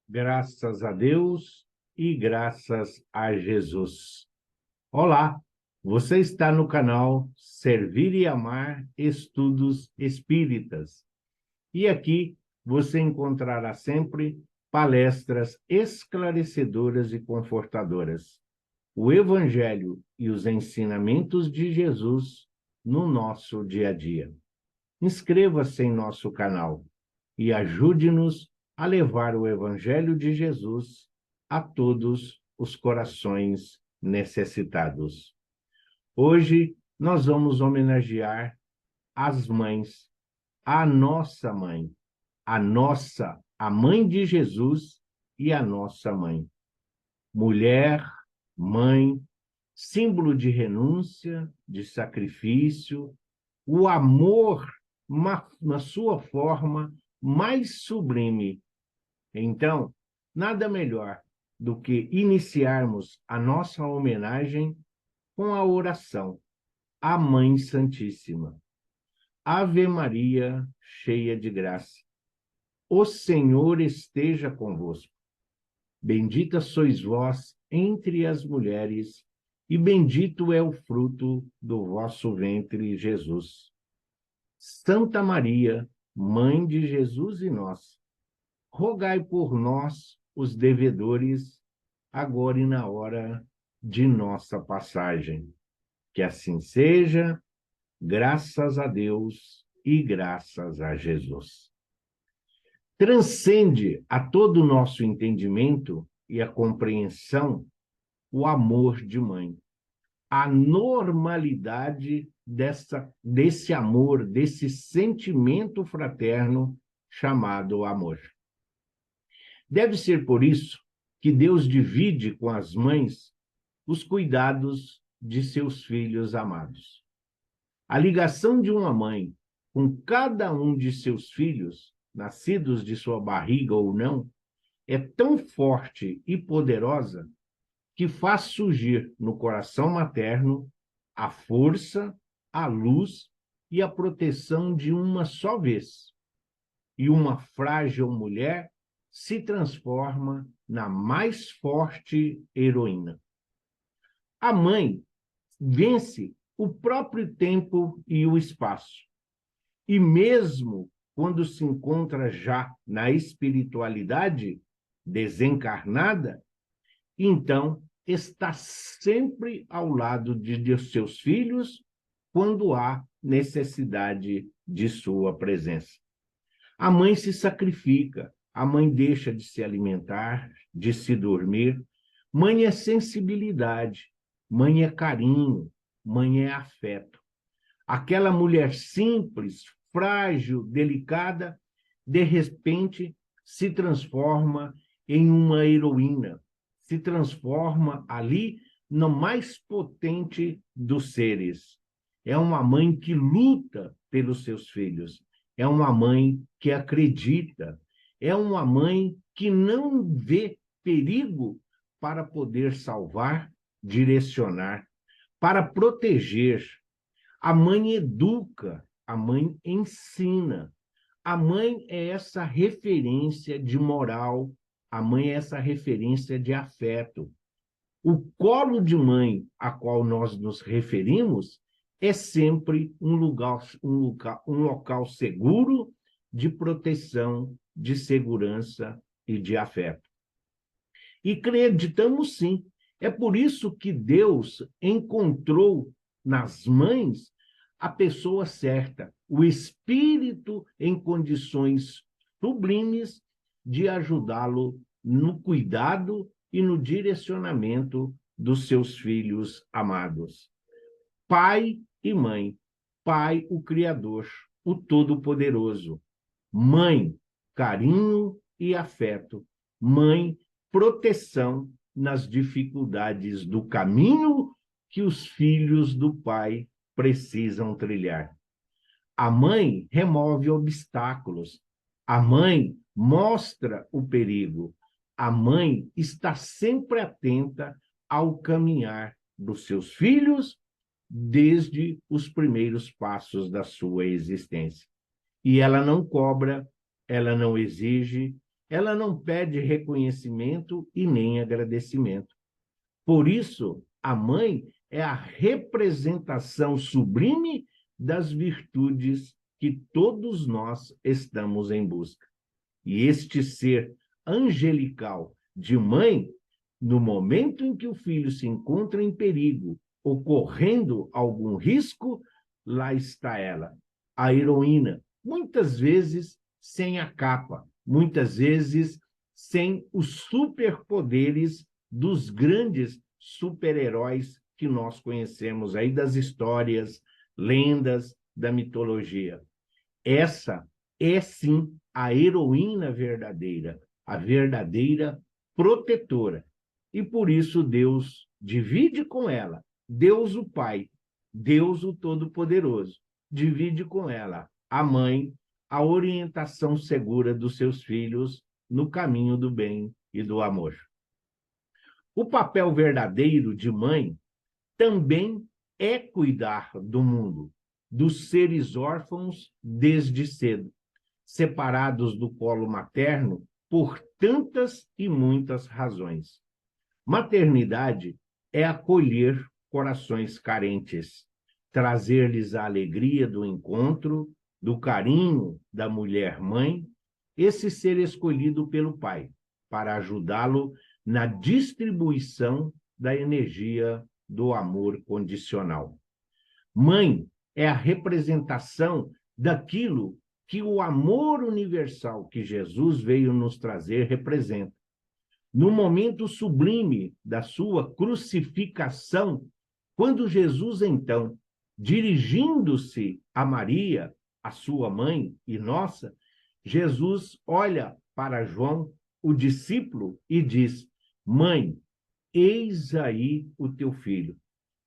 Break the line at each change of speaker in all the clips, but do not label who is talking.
Graças a Deus e graças a Jesus. Olá, você está no canal Servir e Amar Estudos Espíritas. E aqui você encontrará sempre palestras esclarecedoras e confortadoras. O Evangelho e os ensinamentos de Jesus no nosso dia a dia. Inscreva-se em nosso canal e ajude-nos a levar o Evangelho de Jesus a todos os corações necessitados. Hoje nós vamos homenagear as mães, a a mãe de Jesus e a nossa mãe. Mulher, mãe, símbolo de renúncia, de sacrifício, o amor na sua forma mais sublime. Então, nada melhor do que iniciarmos a nossa homenagem com a oração à Mãe Santíssima. Ave Maria, cheia de graça, o Senhor esteja convosco. Bendita sois vós entre as mulheres, e bendito é o fruto do vosso ventre, Jesus. Santa Maria, Mãe de Jesus e nós, rogai por nós, os devedores, agora e na hora de nossa passagem. Que assim seja, graças a Deus e graças a Jesus. Transcende a todo o nosso entendimento e a compreensão o amor de mãe. A normalidade desse amor, desse sentimento fraterno chamado amor. Deve ser por isso que Deus divide com as mães os cuidados de seus filhos amados. A ligação de uma mãe com cada um de seus filhos, nascidos de sua barriga ou não, é tão forte e poderosa que faz surgir no coração materno a força, a luz e a proteção de uma só vez. E uma frágil mulher se transforma na mais forte heroína. A mãe vence o próprio tempo e o espaço. E mesmo quando se encontra já na espiritualidade desencarnada, então está sempre ao lado de seus filhos quando há necessidade de sua presença. A mãe se sacrifica, a mãe deixa de se alimentar, de se dormir. Mãe é sensibilidade, mãe é carinho, mãe é afeto. Aquela mulher simples, frágil, delicada, de repente se transforma em uma heroína, se transforma ali no mais potente dos seres. É uma mãe que luta pelos seus filhos, é uma mãe que acredita, é uma mãe que não vê perigo para poder salvar, direcionar, para proteger. A mãe educa, a mãe ensina. A mãe é essa referência de moral, a mãe é essa referência de afeto. O colo de mãe a qual nós nos referimos é sempre um local seguro de proteção, de segurança e de afeto. E acreditamos sim. É por isso que Deus encontrou nas mães a pessoa certa, o espírito em condições sublimes de ajudá-lo no cuidado e no direcionamento dos seus filhos amados. Pai e mãe. Pai, o Criador, o Todo-Poderoso. Mãe, carinho e afeto. Mãe, proteção nas dificuldades do caminho que os filhos do Pai precisam trilhar. A mãe remove obstáculos. A mãe mostra o perigo. A mãe está sempre atenta ao caminhar dos seus filhos desde os primeiros passos da sua existência. E ela não cobra, ela não exige, Ela não pede reconhecimento e nem agradecimento. Por isso, a mãe é a representação sublime das virtudes que todos nós estamos em busca. E este ser angelical de mãe, no momento em que o filho se encontra em perigo, ocorrendo algum risco, lá está ela, a heroína, muitas vezes sem a capa, muitas vezes sem os superpoderes dos grandes super-heróis que nós conhecemos aí das histórias, lendas, da mitologia. Essa é, sim, a heroína verdadeira, a verdadeira protetora. E por isso Deus divide com ela, Deus o Pai, Deus o Todo-Poderoso, divide com ela, a mãe, a orientação segura dos seus filhos no caminho do bem e do amor. O papel verdadeiro de mãe também é cuidar do mundo, dos seres órfãos desde cedo, separados do colo materno por tantas e muitas razões. Maternidade é acolher corações carentes, trazer-lhes a alegria do encontro, do carinho da mulher-mãe, esse ser escolhido pelo pai, para ajudá-lo na distribuição da energia do amor condicional. Mãe é a representação daquilo que o amor universal que Jesus veio nos trazer representa. No momento sublime da sua crucificação, quando Jesus, então, dirigindo-se a Maria, a sua mãe e nossa, Jesus olha para João, o discípulo, e diz: Mãe, eis aí o teu filho,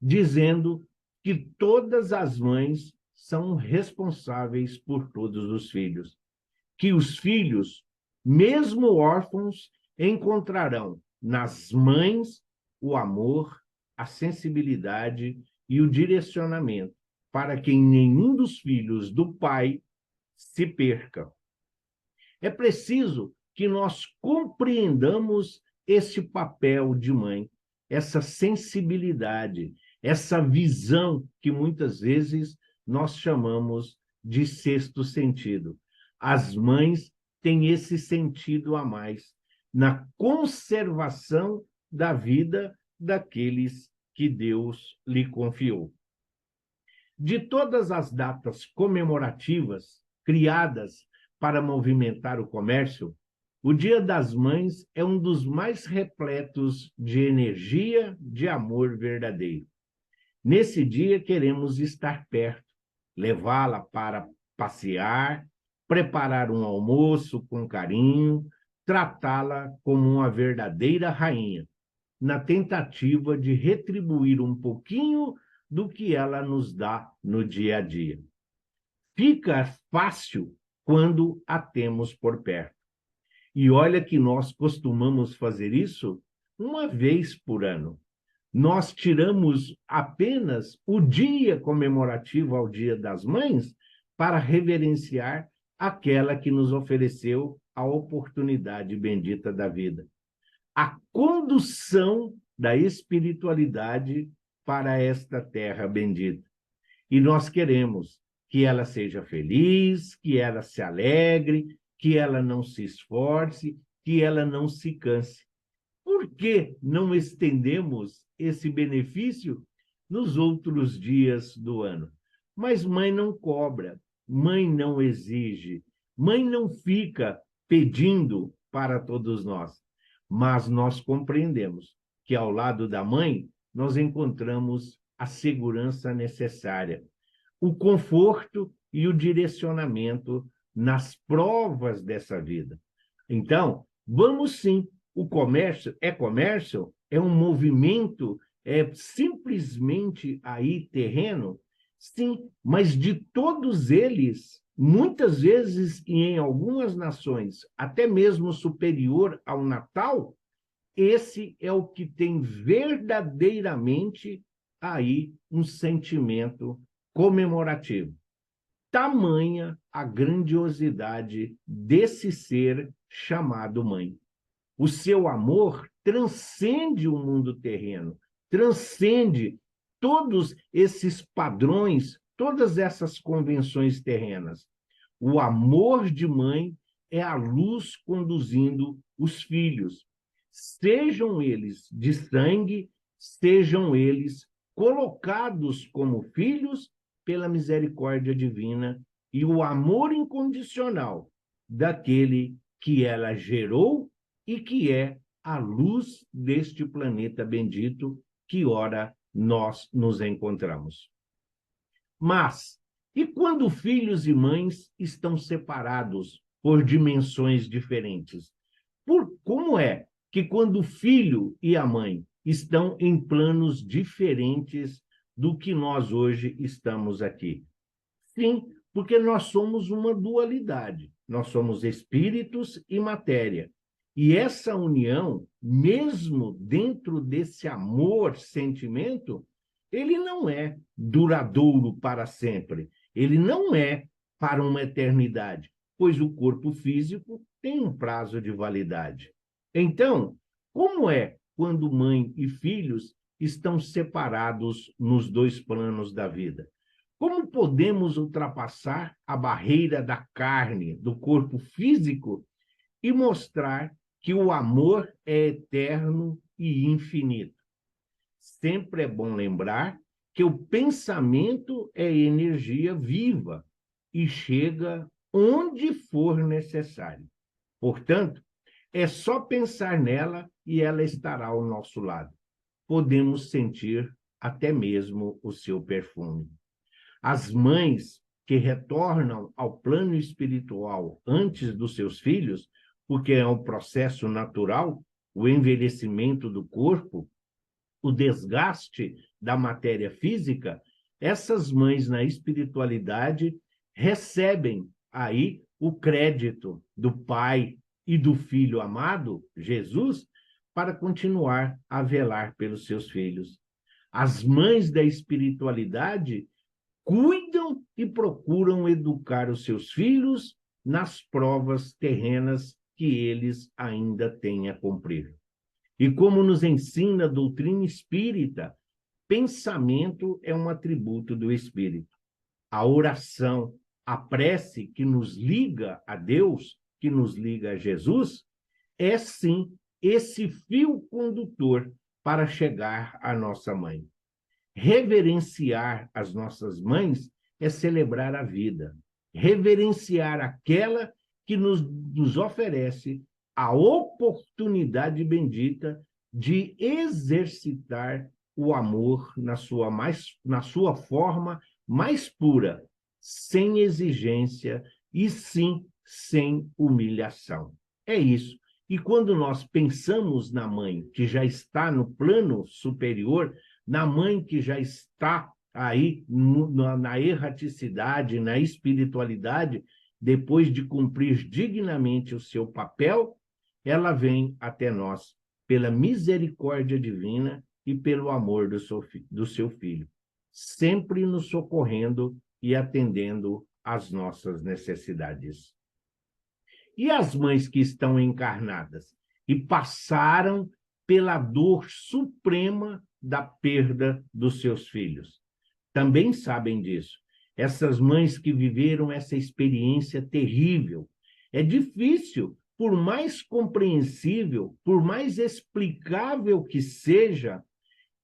dizendo que todas as mães são responsáveis por todos os filhos, que os filhos, mesmo órfãos, encontrarão nas mães o amor, a sensibilidade e o direcionamento, para que nenhum dos filhos do pai se perca. É preciso que nós compreendamos esse papel de mãe, essa sensibilidade, essa visão que muitas vezes nós chamamos de sexto sentido. As mães têm esse sentido a mais na conservação da vida daqueles que Deus lhe confiou. De todas as datas comemorativas criadas para movimentar o comércio, o Dia das Mães é um dos mais repletos de energia, de amor verdadeiro. Nesse dia, queremos estar perto, levá-la para passear, preparar um almoço com carinho, tratá-la como uma verdadeira rainha, na tentativa de retribuir um pouquinho do que ela nos dá no dia a dia. Fica fácil quando a temos por perto. E olha que nós costumamos fazer isso uma vez por ano. Nós tiramos apenas o dia comemorativo ao Dia das Mães para reverenciar aquela que nos ofereceu a oportunidade bendita da vida. A condução da espiritualidade para esta terra bendita. E nós queremos que ela seja feliz, que ela se alegre, que ela não se esforce, que ela não se canse. Por que não estendemos esse benefício nos outros dias do ano? Mas mãe não cobra, mãe não exige, mãe não fica pedindo para todos nós. Mas nós compreendemos que ao lado da mãe nós encontramos a segurança necessária, o conforto e o direcionamento nas provas dessa vida. Então, vamos sim, o comércio, é um movimento, é simplesmente aí terreno, sim, mas de todos eles, muitas vezes e em algumas nações, até mesmo superior ao Natal, esse é o que tem verdadeiramente aí um sentimento comemorativo. Tamanha a grandiosidade desse ser chamado mãe. O seu amor transcende o mundo terreno, transcende todos esses padrões, todas essas convenções terrenas. O amor de mãe é a luz conduzindo os filhos, sejam eles de sangue, sejam eles colocados como filhos pela misericórdia divina e o amor incondicional daquele que ela gerou e que é a luz deste planeta bendito que ora nós nos encontramos. Mas, e quando filhos e mães estão separados por dimensões diferentes? Como é que quando o filho e a mãe estão em planos diferentes do que nós hoje estamos aqui? Sim, porque nós somos uma dualidade. Nós somos espíritos e matéria. E essa união, mesmo dentro desse amor, sentimento, ele não é duradouro para sempre. Ele não é para uma eternidade, pois o corpo físico tem um prazo de validade. Então, como é quando mãe e filhos estão separados nos dois planos da vida? Como podemos ultrapassar a barreira da carne, do corpo físico, e mostrar que o amor é eterno e infinito? Sempre é bom lembrar que o pensamento é energia viva e chega onde for necessário. Portanto, é só pensar nela e ela estará ao nosso lado. Podemos sentir até mesmo o seu perfume. As mães que retornam ao plano espiritual antes dos seus filhos, porque é um processo natural, o envelhecimento do corpo, o desgaste da matéria física, essas mães na espiritualidade recebem aí o crédito do Pai e do Filho amado, Jesus, para continuar a velar pelos seus filhos. As mães da espiritualidade cuidam e procuram educar os seus filhos nas provas terrenas que eles ainda têm a cumprir. E como nos ensina a doutrina espírita, pensamento é um atributo do espírito. A oração, a prece que nos liga a Deus, que nos liga a Jesus, é sim esse fio condutor para chegar à nossa mãe. Reverenciar as nossas mães é celebrar a vida. Reverenciar aquela que nos oferece a oportunidade bendita de exercitar o amor na sua forma mais pura, sem exigência e sim sem humilhação. É isso. E quando nós pensamos na mãe que já está no plano superior, na mãe que já está aí na erraticidade, na espiritualidade, depois de cumprir dignamente o seu papel, ela vem até nós pela misericórdia divina e pelo amor do seu filho, sempre nos socorrendo e atendendo às nossas necessidades. E as mães que estão encarnadas e passaram pela dor suprema da perda dos seus filhos, também sabem disso. Essas mães que viveram essa experiência terrível. É difícil, por mais compreensível, por mais explicável que seja,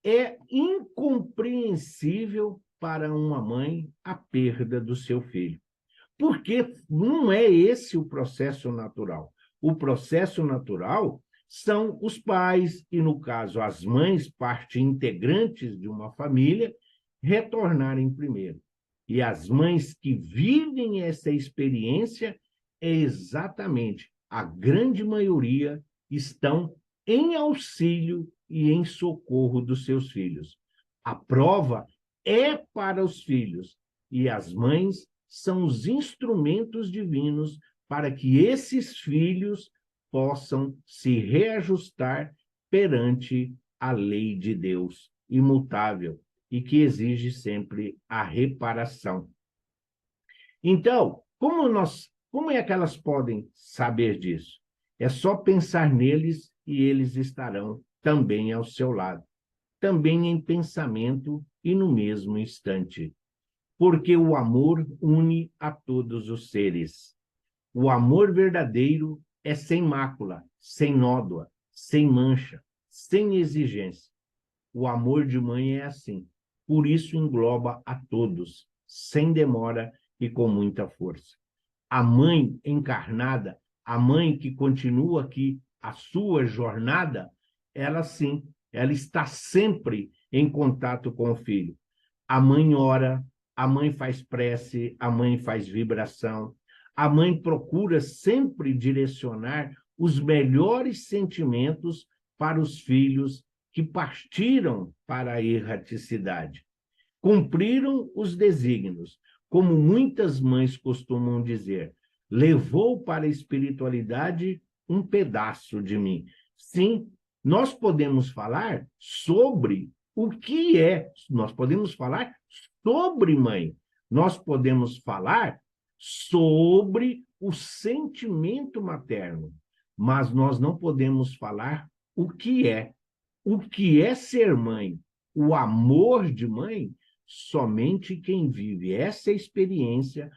é incompreensível para uma mãe a perda do seu filho. Porque não é esse o processo natural. O processo natural são os pais, e no caso as mães, parte integrantes de uma família, retornarem primeiro. E as mães que vivem essa experiência, é exatamente, a grande maioria estão em auxílio e em socorro dos seus filhos. A prova é para os filhos, e as mães são os instrumentos divinos para que esses filhos possam se reajustar perante a lei de Deus imutável e que exige sempre a reparação. Então, como é que elas podem saber disso? É só pensar neles e eles estarão também ao seu lado, também em pensamento e no mesmo instante. Porque o amor une a todos os seres. O amor verdadeiro é sem mácula, sem nódoa, sem mancha, sem exigência. O amor de mãe é assim. Por isso engloba a todos, sem demora e com muita força. A mãe encarnada, a mãe que continua aqui a sua jornada, ela sim, ela está sempre em contato com o filho. A mãe ora, a mãe faz prece, a mãe faz vibração, a mãe procura sempre direcionar os melhores sentimentos para os filhos que partiram para a erraticidade. Cumpriram os desígnios, como muitas mães costumam dizer, levou para a espiritualidade um pedaço de mim. Sim, nós podemos falar sobre o que é, nós podemos falar sobre mãe, nós podemos falar sobre o sentimento materno, mas nós não podemos falar o que é. O que é ser mãe? O amor de mãe? Somente quem vive essa experiência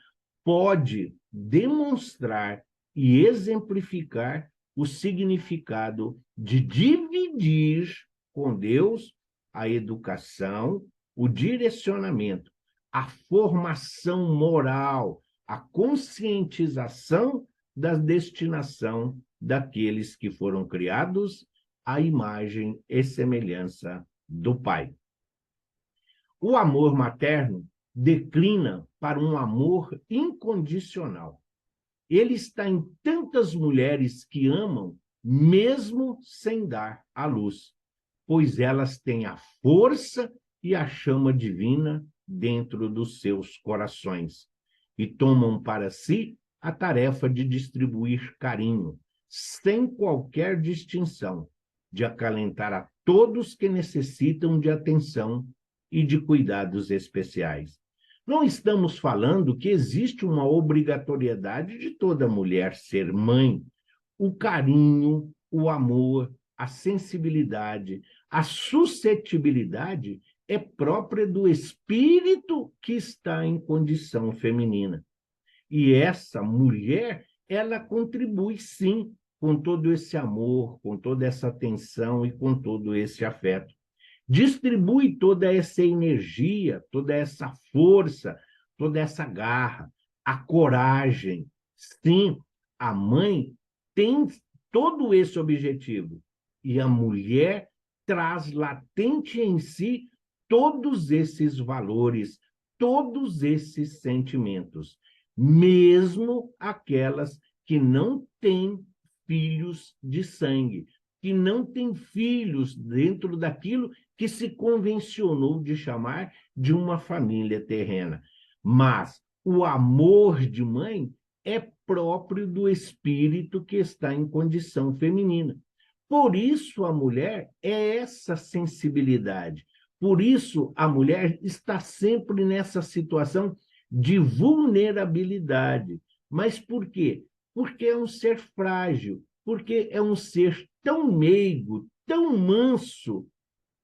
pode demonstrar e exemplificar o significado de dividir com Deus a educação, o direcionamento, a formação moral, a conscientização da destinação daqueles que foram criados à imagem e semelhança do Pai. O amor materno declina para um amor incondicional. Ele está em tantas mulheres que amam, mesmo sem dar à luz, pois elas têm a força e a chama divina dentro dos seus corações e tomam para si a tarefa de distribuir carinho, sem qualquer distinção, de acalentar a todos que necessitam de atenção e de cuidados especiais. Não estamos falando que existe uma obrigatoriedade de toda mulher ser mãe. O carinho, o amor, a sensibilidade, a suscetibilidade é própria do espírito que está em condição feminina. E essa mulher, ela contribui sim com todo esse amor, com toda essa atenção e com todo esse afeto. Distribui toda essa energia, toda essa força, toda essa garra, a coragem. Sim, a mãe tem todo esse objetivo. E a mulher traz latente em si todos esses valores, todos esses sentimentos, mesmo aquelas que não têm filhos de sangue, que não têm filhos dentro daquilo que se convencionou de chamar de uma família terrena. Mas o amor de mãe é próprio do espírito que está em condição feminina. Por isso a mulher é essa sensibilidade. Por isso a mulher está sempre nessa situação de vulnerabilidade. Mas por quê? Porque é um ser frágil, porque é um ser tão meigo, tão manso,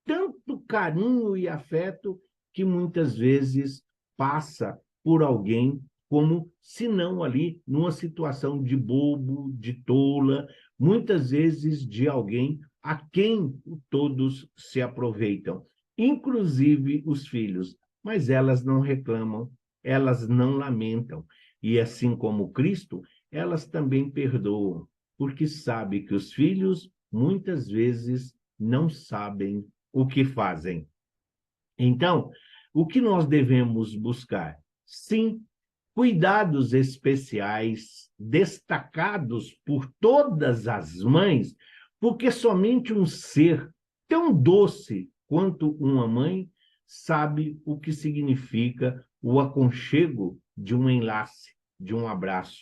tanto carinho e afeto, que muitas vezes passa por alguém como se não ali numa situação de bobo, de tola, muitas vezes de alguém a quem todos se aproveitam, inclusive os filhos, mas elas não reclamam, elas não lamentam, e assim como Cristo, elas também perdoam, porque sabe que os filhos muitas vezes não sabem o que fazem. Então, o que nós devemos buscar? Sim, cuidados especiais destacados por todas as mães, porque somente um ser tão doce quanto uma mãe sabe o que significa o aconchego de um enlace, de um abraço.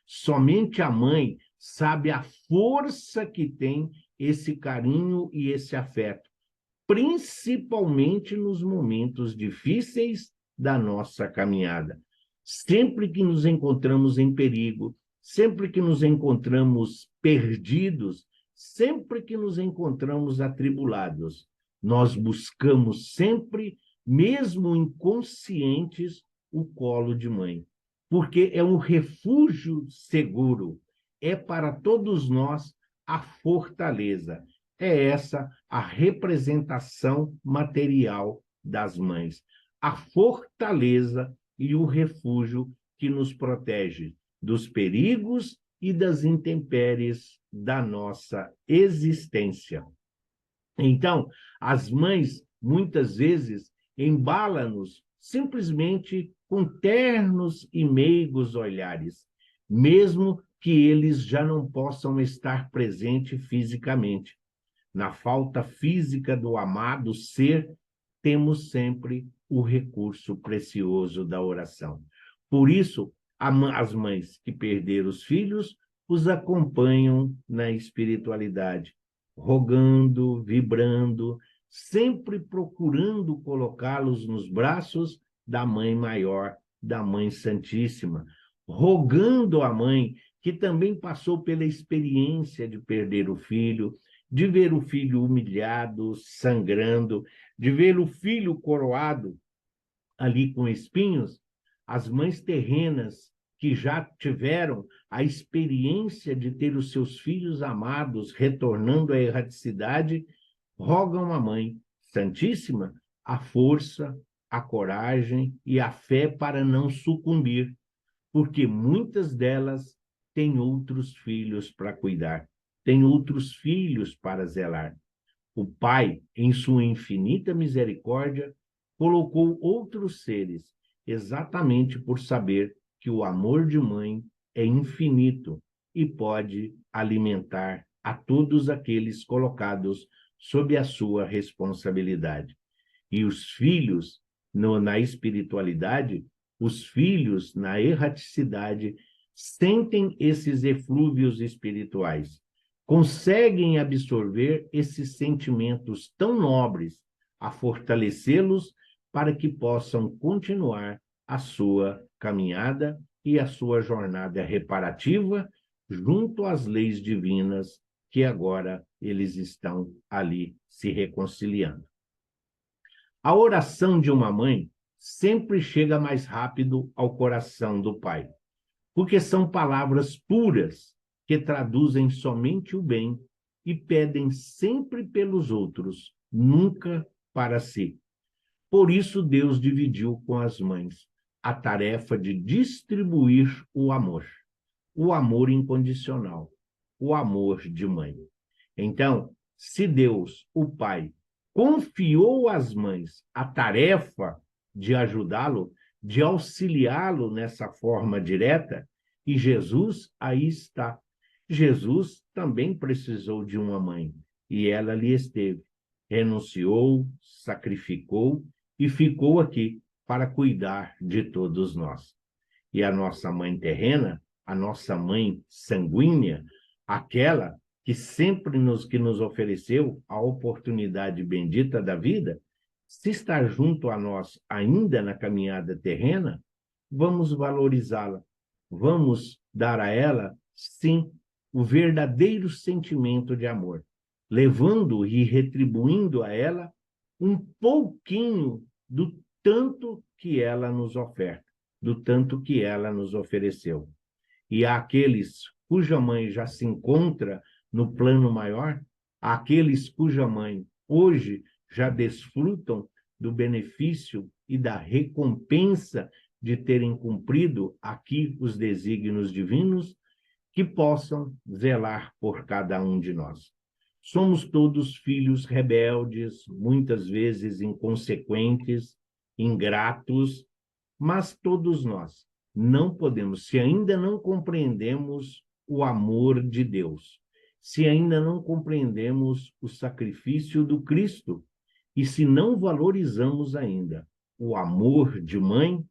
Somente a mãe sabe a força que tem esse carinho e esse afeto, principalmente nos momentos difíceis da nossa caminhada. Sempre que nos encontramos em perigo, sempre que nos encontramos perdidos, sempre que nos encontramos atribulados, nós buscamos sempre, mesmo inconscientes, o colo de mãe, porque é um refúgio seguro, é para todos nós a fortaleza. É essa a representação material das mães, a fortaleza e o refúgio que nos protege dos perigos e das intempéries da nossa existência. Então, as mães, muitas vezes, embalam-nos simplesmente com ternos e meigos olhares, mesmo que eles já não possam estar presentes fisicamente. Na falta física do amado ser, temos sempre o recurso precioso da oração. Por isso, as mães que perderam os filhos os acompanham na espiritualidade, rogando, vibrando, sempre procurando colocá-los nos braços da Mãe Maior, da Mãe Santíssima, rogando a mãe que também passou pela experiência de perder o filho, de ver o filho humilhado, sangrando, de ver o filho coroado ali com espinhos, as mães terrenas que já tiveram a experiência de ter os seus filhos amados retornando à erraticidade, rogam à Mãe Santíssima a força, a coragem e a fé para não sucumbir, porque muitas delas têm outros filhos para cuidar, têm outros filhos para zelar. O Pai, em sua infinita misericórdia, colocou outros seres, exatamente por saber que o amor de mãe é infinito e pode alimentar a todos aqueles colocados sob a sua responsabilidade. E os filhos, na espiritualidade, os filhos na erraticidade, sentem esses eflúvios espirituais, conseguem absorver esses sentimentos tão nobres, a fortalecê-los para que possam continuar a sua caminhada e a sua jornada reparativa junto às leis divinas que agora eles estão ali se reconciliando. A oração de uma mãe sempre chega mais rápido ao coração do pai, porque são palavras puras que traduzem somente o bem e pedem sempre pelos outros, nunca para si. Por isso Deus dividiu com as mães a tarefa de distribuir o amor incondicional, o amor de mãe. Então, se Deus, o Pai, confiou às mães a tarefa de ajudá-lo, de auxiliá-lo nessa forma direta, e Jesus aí está. Jesus também precisou de uma mãe, e ela ali esteve. Renunciou, sacrificou e ficou aqui para cuidar de todos nós. E a nossa mãe terrena, a nossa mãe sanguínea, aquela que sempre nos ofereceu a oportunidade bendita da vida, se está junto a nós ainda na caminhada terrena, vamos valorizá-la, vamos dar a ela, sim, o verdadeiro sentimento de amor, levando e retribuindo a ela um pouquinho do tanto que ela nos oferta, do tanto que ela nos ofereceu. E àqueles cuja mãe já se encontra no plano maior, àqueles cuja mãe hoje já desfrutam do benefício e da recompensa de terem cumprido aqui os desígnios divinos, que possam zelar por cada um de nós. Somos todos filhos rebeldes, muitas vezes inconsequentes, ingratos, mas todos nós não podemos, se ainda não compreendemos o amor de Deus, se ainda não compreendemos o sacrifício do Cristo, e se não valorizamos ainda o amor de mãe,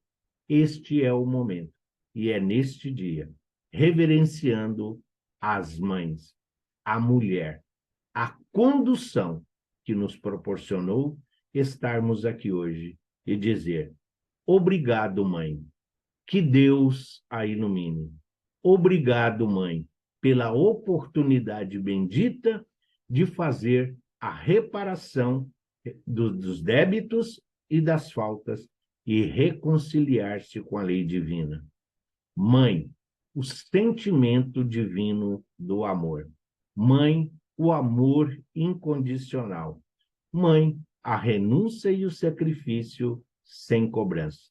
este é o momento. E é neste dia, reverenciando as mães, a mulher, a condução que nos proporcionou estarmos aqui hoje e dizer: obrigado, mãe, que Deus a ilumine. Obrigado, mãe, pela oportunidade bendita de fazer a reparação dos débitos e das faltas e reconciliar-se com a lei divina. Mãe, o sentimento divino do amor. Mãe, o amor incondicional. Mãe, a renúncia e o sacrifício sem cobrança.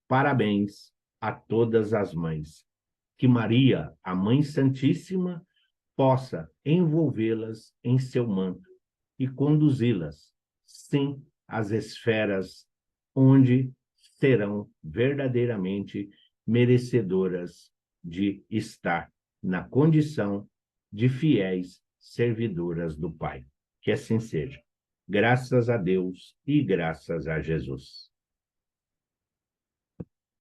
Parabéns a todas as mães. Que Maria, a Mãe Santíssima, possa envolvê-las em seu manto e conduzi-las, sim, às esferas onde serão verdadeiramente merecedoras de estar na condição de fiéis servidoras do Pai. Que assim seja. Graças a Deus e graças a Jesus.